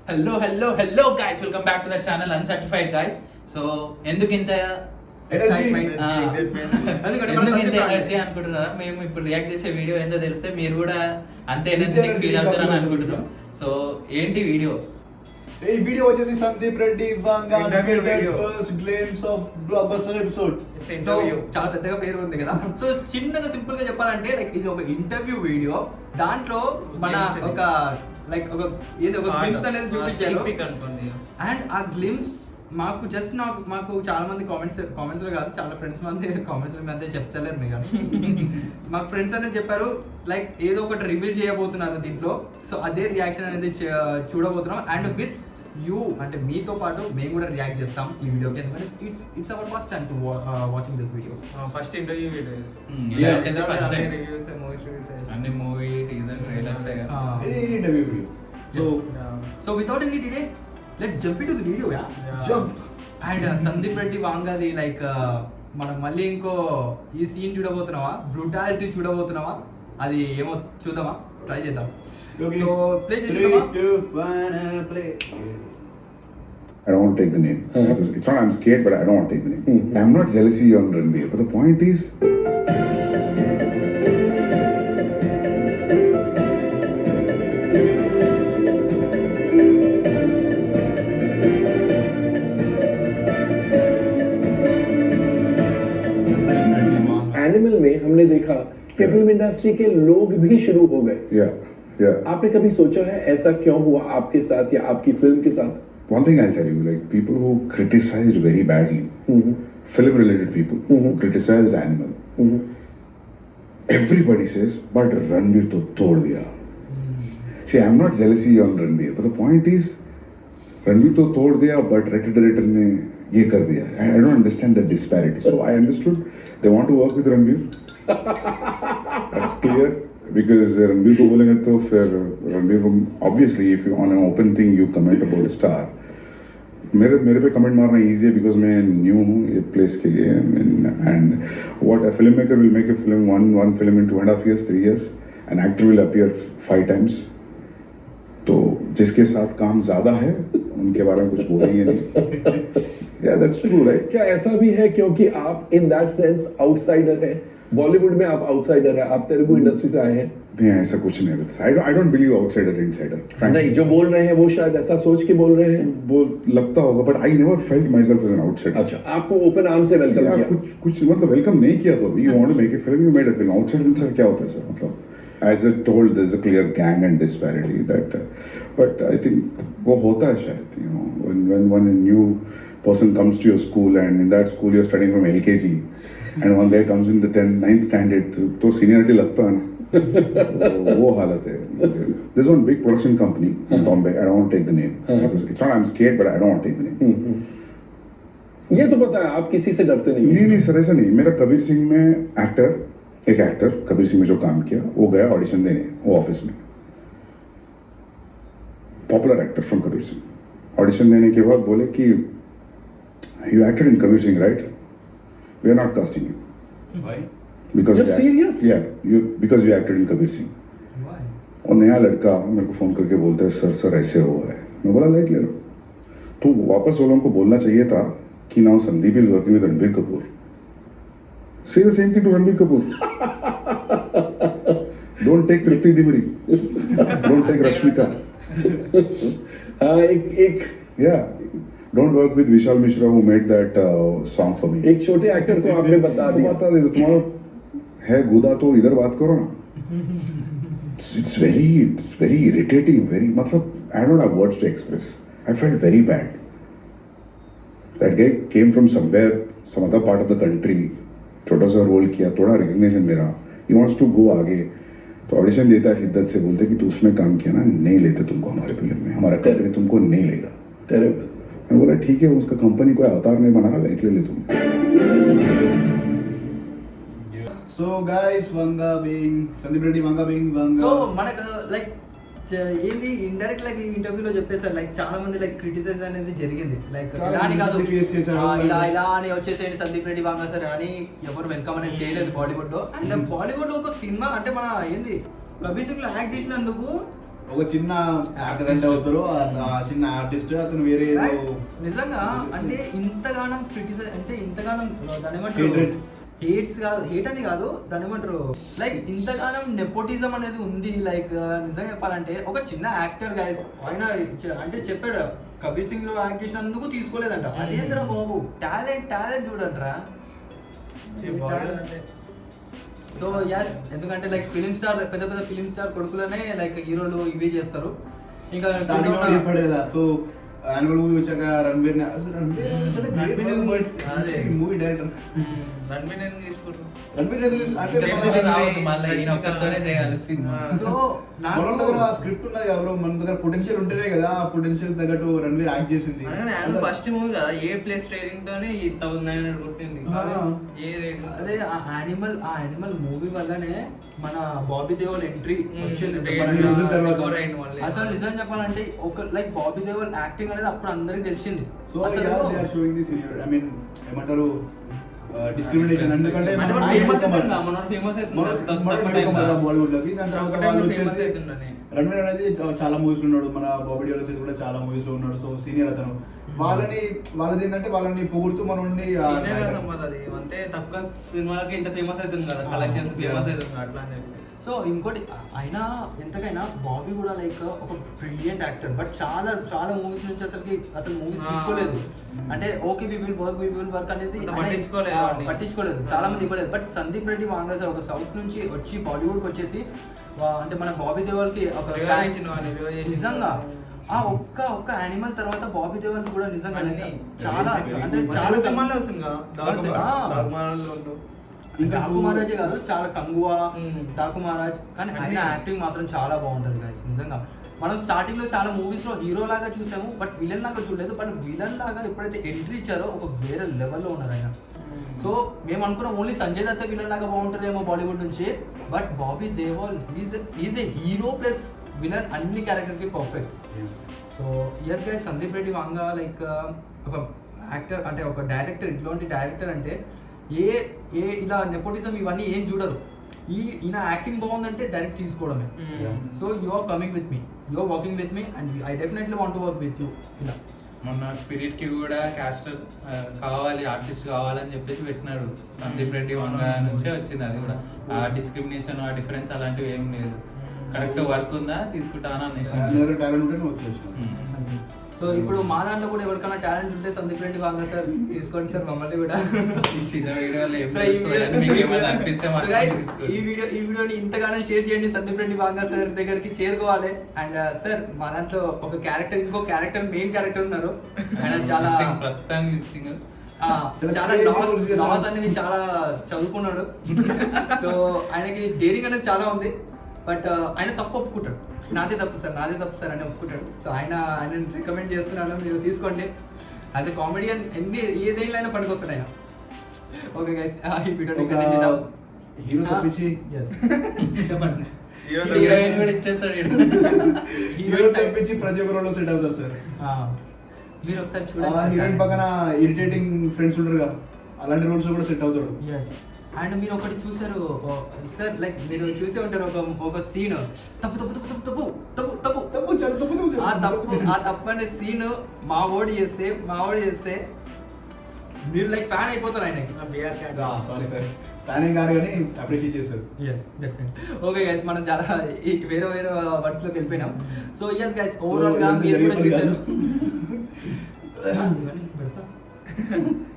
Hello guys, welcome back to the channel uncertified guys. So ఎందుకు ఇంత energy అనుకుంటున్నారా? మేము ఇప్పుడు రియాక్ట్ చేసే వీడియో ఏందో తెలిస్తే మీరు కూడా అంతే ఎనర్జెటిక్ ఫీల్ అవుతారని అనుకుంటున్నాం. సో ఏంటి వీడియో? ఈ వీడియో వచ్చేసి Sandeep Reddy Vanga first glimpse of blockbuster episode. So చాలా పెద్దగా పేరు ఉంది కదా. సో చిన్నగా సింపుల్ గా చెప్పాలంటే లైక్ ఇది ఒక ఇంటర్వ్యూ వీడియో. దాంట్లో మన ఒక లైక్ ఒక ఏదో ఒక గ్లింప్స్ అనేది చూపించారు. అండ్ ఆ గ్లింప్స్ మాకు చాలా మంది కామెంట్స్ లో కాదు, చాలా ఫ్రెండ్స్ మంది కామెంట్స్ మధ్య చెప్తలేరు మీరు కానీ మాకు ఫ్రెండ్స్ అనేది చెప్పారు లైక్ ఏదో ఒకటి రివీల్ చేయబోతున్నారు దీంట్లో. సో అదే రియాక్షన్ అనేది చూడబోతున్నాం. అండ్ విత్ యూ అంటే మీతో పాటు మేము కూడా రియాక్ట్ చేస్తాం ఈ వీడియోకి, ఎందుకంటే it's our first time to watching this video. First interview video first time reviews movies అన్ని మూవీ టీజర్ ట్రైలర్స్ ఇది interview video. So without any delay let's jump into the video. Jump. And Sandeep Reddy వాంగాది like మనం మళ్ళీ ఇంకో ఈ scene చూడబోతున్నావా, brutality చూడబోతున్నావా, అది ఏమో చూద్దామా, ట్రై చేద్దాం. సో ప్లే చేద్దామా? 3, 2, 1 play. I don't want to take the name. Because it's not I'm scared, but I don't want to take the name. I'm not jealousy on Ranveer. But the point is, animal में हमने देखा कि film industry के लोग भी शुरू हो गए. yeah. आपने कभी सोचा है ऐसा क्यों हुआ आपके साथ या आपकी फिल्म के साथ? One thing I'll tell you, like people who criticized very badly, film-related people who criticized Animal, everybody says, but Ranveer to tod diya. See, I'm not jealousy on Ranveer, but the point is, Ranveer to tod diya, but director ne ye kar diya. I don't understand the disparity. So I understood they want to work with Ranveer. That's clear. Because Ranveer को बोलेंगे तो फिर Ranveer को obviously if you on an open thing you comment about a star, मेरे पे comment मारना easy है because मैं न्यू हूँ ये प्लेस के लिए. and what a filmmaker will make a film one film in 2.5 years 3 years, an actor will appear 5 times. तो जिसके साथ काम ज्यादा है उनके बारे में कुछ बोलेंगे नहीं. Yeah, that's true, right? क्या ऐसा भी है क्योंकि आप इन दैट सेंस आउटसाइडर हैं, बॉलीवुड में आप आउटसाइडर हैं, आप तेलुगु इंडस्ट्री से आए हैं? नहीं, ऐसा कुछ नहीं है. I don't believe outsider insider. नहीं, जो बोल रहे हैं वो शायद ऐसा सोच के बोल रहे हैं. बोल लगता होगा, but I never felt myself as an outsider. अच्छा, आपको ओपन आर्म से वेलकम या किया. कुछ मतलब वेलकम नहीं किया तो you want to make a film, you made a film. Outside inside क्या होता है सर? मतलब as I told, there's a clear gang and disparity that, but I think वो होता है शायद, you know, when a new person comes to your school and in that school you're studying from LKG and one guy comes in the 9th standard तो seniority लगता है ना. So, वो हालत है. There's one big production company in Bombay. I don't want to take the name because it's not I'm scared, but I don't want to take the name. ये तो पता है आप किसी से डरते नहीं. नहीं सर, ऐसा नहीं. मेरा कबीर सिंह में एक एक्टर कबीर सिंह में जो काम किया वो गया ऑडिशन देने वो ऑफिस में. Popular actor from Kabir Singh. Audition देने के बाद बोले कि you acted in Kabir Singh right, we are not casting you. Why? Because You're serious? because you acted in Kabir Singh. और नया लड़का मेरे को फोन करके बोलता है सर ऐसे हुआ है. मैं बोला लाइट ले लो. तो वापस वो लोगों को बोलना चाहिए था कि now Sandeep is working with Ranbir Kapoor. Say the same thing to Ranbir Kapoor. Don't take Tripti Dimri. Don't take Rashmika. हाँ एक Yeah. Don't work with Vishal Mishra who made that song for me. एक छोटे एक्टर को आपने बता तो दिया. बता दे, तुम्हारा है गुदा तो इधर बात करो ना. It's very irritating. Very मतलब I don't have words to express. I felt very bad. That guy came from somewhere, some other part of the country. छोटा सा रोल किया, थोड़ा रिकग्निशन मेरा. He wants to go आगे. तो audition देता है शिद्दत से, बोलते कि तू उसमें काम किया ना, नहीं लेते तुमको हमारे फिल्म में, हमारा कंपनी तुमको नहीं लेगा. Terrible. मैं बोला ठीक है, उसका कंपनी कोई अवतार नहीं बना रहा, लाइट ले तुम. So guys, Sandeep Reddy Vanga being Vanga. So మనకు లైక్ ఏంది ఇండైరెక్ట్ లైక్ ఈ ఇంటర్వ్యూలో చెప్పేసారు లైక్ చాలా మంది లైక్ క్రిటిసైజ్ అనేది జరిగింది లైక్ చాలా ఇలా అని కాదు మంది face చేశారు. ఇలా అని వచ్చేసేయండి సందీప్ రెడ్డి వాంగా సార్ అని ఎవరు వెల్కమ్ అనేది చేయలేదు బాలీవుడ్ లో. అండ్ బాలీవుడ్ లో ఒక సినిమా అంటే మన ఏంది కబీర్ సింగ్ లో యాక్ట్ చేసినందుకు ఒక చిన్న యాక్టర్ అంటే అవుతారు, ఆ చిన్న ఆర్టిస్ట్ అతను వేరే ఏదో Guys, నిజంగా అంటే ఇంతగానం క్రిటిసైజ్ అంటే ఇంతగానం దాని ఏమంటారు Hatred. హేట్స్ కాదు, హేట్ అని కాదు, దాని ఏమంటారు లైక్ ఇంతగానం నెపోటిజం అనేది ఉంది. లైక్ నిజంగా చెప్పాలంటే ఒక చిన్న యాక్టర్ గైస్ ఆయన అంటే చెప్పాడు కబీర్ సింగ్ లో యాక్ట్ చేసినందుకు తీసుకోలేదంట. అదేంద్రా బాబు, టాలెంట్ చూడండిరా. సో యస్, ఎందుకంటే లైక్ ఫిలిం స్టార్ పెద్ద ఫిలిం స్టార్ కొడుకులనే లైక్ హీరోలు ఇవి చేస్తారు. ఇంకా స్టార్టింగ్ లో చెప్పాడు కదా. సో యానిమల్ మూవీ వచ్చాక రణబీర్ మూవీ డైరెక్టర్ రణబీర్ ఎందుకు తీసుకున్నారు? రణబీర్ అంటే ఎప్పుడు రావద్దు, మళ్ళీ ఈయన ఒక్కరితోనే చేయాలి సినిమా. సో మన దగ్గర స్క్రిప్ట్ ఉన్నది ఎవరో, మన దగ్గర పొటెన్షియల్ ఉంటేనే కదా ఆ పొటెన్షియల్ తగ్గట్టు రణబీర్ యాక్ట్ చేసింది. ఫస్ట్ మూవీ కదా, ఏ ప్లేస్ రేటింగ్ తోనే 1900 కొట్టింది. ఏ రేటింగ్? అదే ఆ యానిమల్ మూవీ వల్లనే మన బాబీ దేవల్ ఎంట్రీ వచ్చింది. అసలు నిజం చెప్పాలంటే ఒక లైక్ బాబీ దేవల్ యాక్టింగ్ అనేది అప్పుడు అందరికి తెలిసింది. సో అసలు they are showing this I mean ఏమంటారు డిస్క్రిమినేషన్. ఎందుకంటే బాలీవుడ్ లోకి దాని తర్వాత వాళ్ళు వచ్చేసి రణబీర్ అనేది చాలా మూవీస్ లో ఉన్నాడు, మన బాబీ డియోల్ వచ్చేసి కూడా చాలా మూవీస్ లో ఉన్నాడు. సో సీనియర్ అతను, వాళ్ళది ఏంటంటే వాళ్ళని పొగుడుతూ మనం అంటే తక్కువ సినిమాలకి ఇంత ఫేమస్ అవుతుంది కదా, కలెక్షన్స్ ఫేమస్ అవుతుంది అట్లా అని. సో ఇంకోటి అయినా ఎంతకైనా బాబీ కూడా లైక్ ఒక బ్రిలియంట్ యాక్టర్, బట్ చాలా మూవీస్ నుంచి అసలు మూవీస్ తీసుకోలేదు. అంటే ఓకే వి విల్ వర్క్ అనేది పట్టించుకోలేదు, చాలా మంది ఇవ్వలేదు. But Sandeep Reddy Vanga sir ఒక సౌత్ నుంచి వచ్చి బాలీవుడ్ కి వచ్చేసి అంటే మన బాబీ దేవల్ కి ఒక నిజంగా ఆ ఒక్క యానిమల్ తర్వాత బాబీ దేవల్ కూడా నిజంగా చాలా అంటే చాలా సినిమాల్లో వస్తుంది డాకు మహారాజే కాదు, చాలా కంగువా డాకు మహారాజ్, కానీ ఆయన యాక్టింగ్ మాత్రం చాలా బాగుంటది గైస్. నిజంగా మనం స్టార్టింగ్ లో చాలా మూవీస్ లో హీరో లాగా చూసాము, బట్ విలన్ లాగా చూడలేదు. బట్ విలన్ లాగా ఎప్పుడైతే ఎంట్రీ ఇచ్చారో ఒక వేరే లెవెల్లో ఉన్నారు ఆయన. సో మేము అనుకున్నాం ఓన్లీ సంజయ్ దత్త విలన్ లాగా బాగుంటారేమో బాలీవుడ్ నుంచి, but Bobby Deol is a hero plus villain, అన్ని క్యారెక్టర్ కి perfect. So yes guys, Sandeep Reddy Vanga like ఒక యాక్టర్ అంటే ఒక డైరెక్టర్, ఇట్లాంటి డైరెక్టర్ అంటే ఏ ఇలా నెపోటిజం ఇవన్నీ ఏం చూడరు. ఈయన యాక్టింగ్ బాగుందంటే డైరెక్ట్ తీసుకోవడమే. So you are coming with me, you are working with me and I definitely want to work with you. ఇలా మొన్న స్పిరిట్ కి కూడా క్యాస్టర్ కావాలి, ఆర్టిస్ట్ కావాలని చెప్పేసి పెట్టినాడు. సందీప్ రెడ్డి వంగ నుంచే వచ్చింది అది కూడా. ఆ డిస్క్రిమినేషన్, ఆ డిఫరెన్స్ అలాంటివి ఏం లేదు. కరెక్ట్ వర్క్ ఉందా తీసుకుంటాను అనేసి. టాలెంట్ ఉంటే వచ్చేసి. సో ఇప్పుడు మా దాంట్లో కూడా ఎవరికైనా టాలెంట్ ఉంటే సందీప్ రెడ్డి వాంగా సార్ తీసుకోండి సార్, మమ్మల్ని కూడా. చిన్న వీడియోలు మీకు ఏమైనా అనిపిస్తే ఈ వీడియోని ఇంతగానో షేర్ చేయండి, సందీప్ రెడ్డి వాంగా సార్ దగ్గరికి చేరుకోవాలి. అండ్ సార్ మా దాంట్లో ఒక క్యారెక్టర్, ఇంకో క్యారెక్టర్, మెయిన్ క్యారెక్టర్ ఉన్నారు. ఆయన చాలా ప్రస్తుతానికి మిస్సింగ్, చాలా లాస్ అనేవి చాలా చదువుకున్నాడు. సో ఆయనకి డేరింగ్ అనేది చాలా ఉంది, బట్ ఆయన తప్పు ఒప్పుకుంటాడు. నాదే తప్పు సార్ అని ఒప్పుకుంటాడు. సో ఆయన రికమెండ్ చేస్తున్నాను, మీరు తీసుకోండి. యాజ్ ఎ కామెడియన్ ఏదేళ్ళైనా పనికొస్తాడు ఆయన. ఓకే గైస్, ఈ వీడియో హీరో తప్పించి చెప్పండి. హీరోయిన్ కూడా ఇచ్చేస్తాడు. హీరో తప్పించి ప్రతి ఒక్కరిలో సెట్ అవుతారు సార్. మీరు ఒకసారి హీరోయిన్ చూడండి. పక్కన ఇరిటేటింగ్ ఫ్రెండ్స్ ఉంటారు కదా, అలాంటి రోల్స్ కూడా సెట్ అవుతాడు. అండ్ మీరు ఒకటి చూసారు సార్, లైక్ మీరు చూసే ఉంటారు ఒక సీన్, ఆ తప్పు అనే సీన్ మా ఓడి చేస్తే మీరు లైక్ ఫ్యాన్ అయిపోతారు ఆయనకి. సారీ సార్, ఫ్యాన్ కాదు కానీ అప్రిషియేట్ చేస్తారు. ఓకే గైస్, మనం చాలా వేరే వర్డ్స్ లోకి వెళ్ళిపోయినాం. సో ఎస్ గైస్, ఓవరాల్ గా మీరు కూడా చూసారు.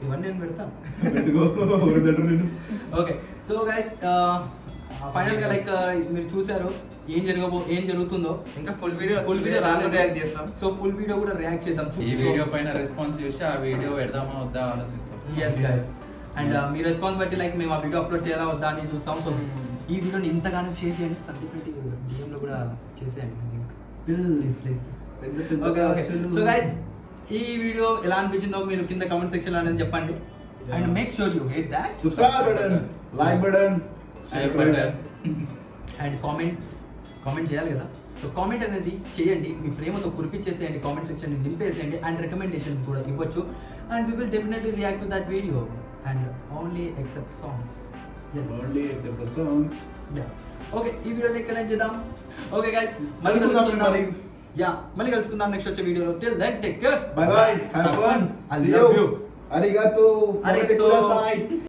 ఇవన్నీ నేను పెడతా. ఓకే, సో గైస్ ఫైనల్ గా లైక్ మీరు చూసారు ఏం జరుగుతుందో. ఇంకా ఫుల్ వీడియో రాలేదు, రియాక్ట్ చేస్తాం. సో ఫుల్ వీడియో కూడా రియాక్ట్ చేద్దాం. ఈ వీడియో పైన రెస్పాన్స్ చూసి ఆ వీడియో పెడదామా వద్దా ఆలోచిస్తాం. ఎస్ గైస్, అండ్ మీ రెస్పాన్స్ బట్టి లైక్ మేము ఆ వీడియో అప్లోడ్ చేయాలా వద్దా అని చూస్తాం. సో ఈ వీడియోని ఇంతగానో షేర్ చేయండి, సందీప్ రెడ్డి DM లో కూడా చేసేయండి ప్లీజ్. ఓకే, సో గైస్ ఈ వీడియో ఎలా అనిపించిందో మీరు కింద కామెంట్ సెక్షన్ లో అనేది చెప్పండి. And make sure you hit that subscribe button, like button, share button and comment చేయాలి కదా. సో కామెంట్ అనేది చేయండి, మీ ప్రేమతో కురిపించేసేయండి, కామెంట్ సెక్షన్ ని నింపేసేయండి. అండ్ రికమెండేషన్స్ కూడా ఇవ్వచ్చు. And we will definitely react to that video and only except songs. Only except the songs. Yeah. Okay ఈ వీడియోని ఇక్కడ ఎండ్ చేద్దాం. ఓకే గైస్ మళ్ళీ కలుద్దాం కలుసుకుందాం. మరి. యా మళ్ళీ కలుసుకుందాం నెక్స్ట్ వచ్చే వీడియోలో. Till then take care. Bye bye. Have fun. I See love you. you. Arigato. Arigato. Kudasai.